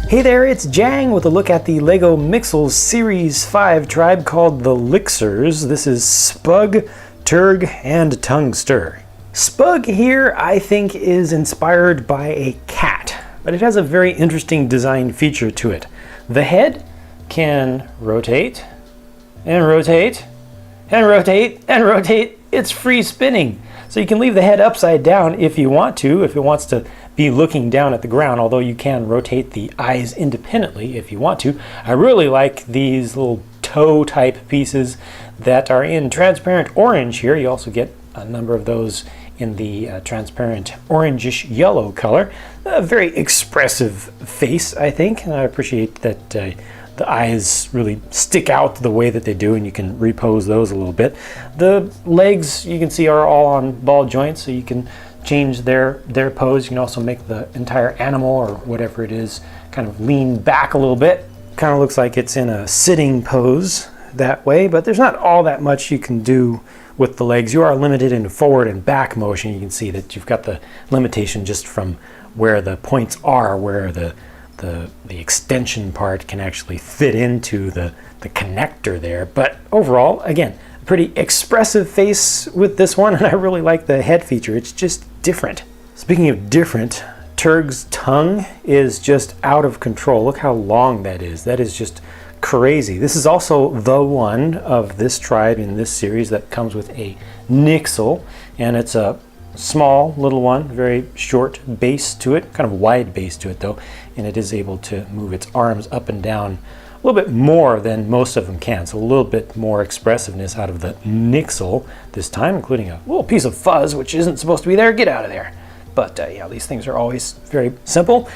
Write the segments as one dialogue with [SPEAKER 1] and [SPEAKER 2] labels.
[SPEAKER 1] Hey there, it's Jang with a look at the LEGO Mixels Series 5 tribe called the Lixers. This is Spugg, Turg, and Tungster. Spugg here, I think, is inspired by a cat, but it has a very interesting design feature to it. The head can rotate, and rotate, and rotate, and rotate. It's free spinning. So you can leave the head upside down if you want to, if it wants to be looking down at the ground, although you can rotate the eyes independently if you want to. I really like these little toe type pieces that are in transparent orange here. You also get a number of those in the transparent orangish yellow color. A very expressive face, I think, and I appreciate that the eyes really stick out the way that they do, and you can repose those a little bit. The legs, you can see, are all on ball joints, so you can change their pose. You can also make the entire animal or whatever it is kind of lean back a little bit. Kind of looks like it's in a sitting pose that way, but there's not all that much you can do with the legs. You are limited in forward and back motion. You can see that you've got the limitation just from where the points are, where the extension part can actually fit into the connector there. But overall, again, pretty expressive face with this one, and I really like the head feature. It's just different. Speaking of different, Turg's tongue is just out of control. Look how long that is. That is just crazy. This is also the one of this tribe in this series that comes with a Nixel, and it's a small little one, very short base to it, kind of wide base to it though, and it is able to move its arms up and down a little bit more than most of them can, so a little bit more expressiveness out of the Nixel this time, including a little piece of fuzz which isn't supposed to be there. Get out of there. But yeah, these things are always very simple.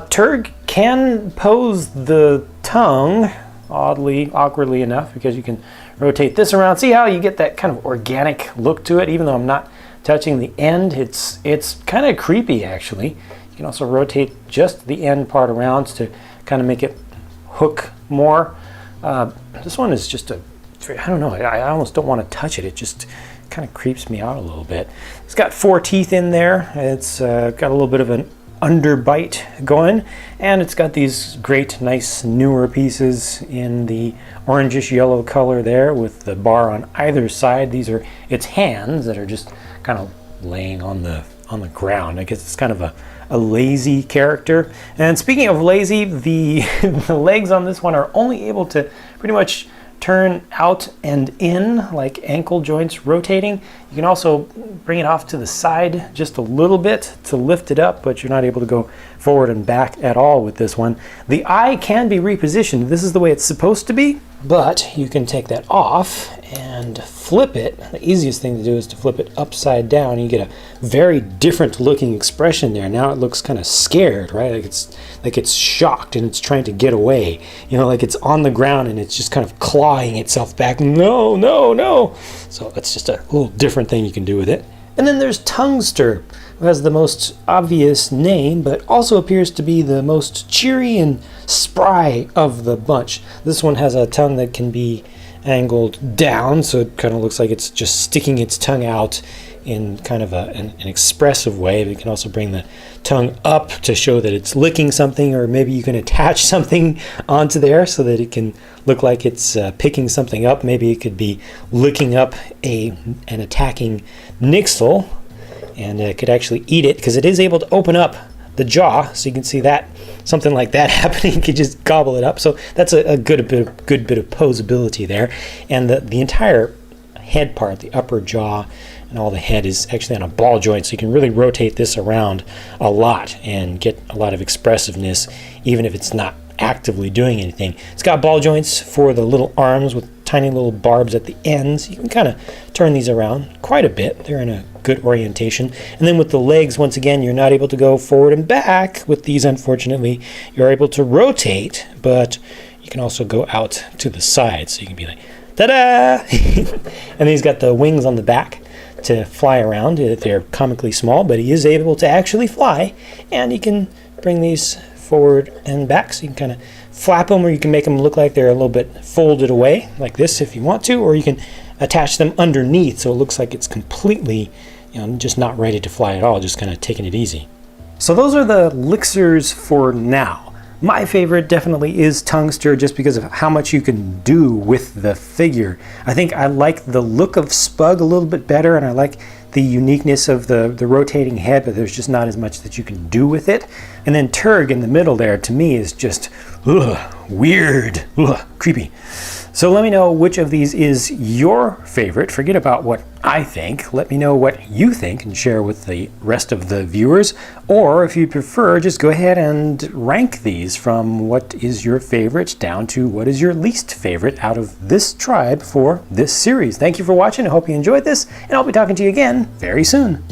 [SPEAKER 1] Turg can pose the tongue, awkwardly enough, because you can rotate this around. See how you get that kind of organic look to it, even though I'm not touching the end. It's kind of creepy, actually. You can also rotate just the end part around to kind of make it hook more. This one is just I don't know, I almost don't want to touch it. It just kind of creeps me out a little bit. It's got 4 teeth in there. It's got a little bit of an underbite going, and it's got these great, nice, newer pieces in the orangish yellow color there with the bar on either side. These are its hands that are just kind of laying on the ground. I guess it's kind of a lazy character. And speaking of lazy, the legs on this one are only able to pretty much turn out and in like ankle joints rotating. You can also bring it off to the side just a little bit to lift it up, but you're not able to go forward and back at all with this one. The eye can be repositioned. This is the way it's supposed to be, but you can take that off and flip it. The easiest thing to do is to flip it upside down. You get a very different looking expression there. Now it looks kind of scared, right? Like it's shocked and it's trying to get away. You know, like it's on the ground and it's just kind of clawing itself back. No, no, no. So that's just a little different thing you can do with it. And then there's Tungster, who has the most obvious name, but also appears to be the most cheery and spry of the bunch. This one has a tongue that can be angled down, so it kind of looks like it's just sticking its tongue out in kind of an expressive way. But you can also bring the tongue up to show that it's licking something, or maybe you can attach something onto there so that it can look like it's picking something up. Maybe it could be licking up an attacking Nixel, and it could actually eat it, because it is able to open up the jaw, so you can see that something like that happening. You could just gobble it up. So that's a good bit of posability there. And the entire head part, the upper jaw and all the head, is actually on a ball joint, so you can really rotate this around a lot and get a lot of expressiveness, even if it's not actively doing anything. It's got ball joints for the little arms with tiny little barbs at the ends. You can kind of turn these around quite a bit. They're in a good orientation. And then with the legs, once again, you're not able to go forward and back with these, unfortunately. You're able to rotate, but you can also go out to the side. So you can be like, ta-da! And then he's got the wings on the back to fly around. They're comically small, but he is able to actually fly. And you can bring these forward and back, so you can kind of flap them, or you can make them look like they're a little bit folded away like this if you want to, or you can attach them underneath so it looks like it's completely, just not ready to fly at all, just kind of taking it easy. So those are the Lixers for now. My favorite definitely is Tungster, just because of how much you can do with the figure. I think I like the look of Spugg a little bit better, and I like the uniqueness of the rotating head, but there's just not as much that you can do with it. And then Turg in the middle there, to me, is just weird, creepy. So let me know which of these is your favorite. Forget about what I think. Let me know what you think and share with the rest of the viewers. Or if you prefer, just go ahead and rank these from what is your favorite down to what is your least favorite out of this tribe for this series. Thank you for watching. I hope you enjoyed this, and I'll be talking to you again very soon.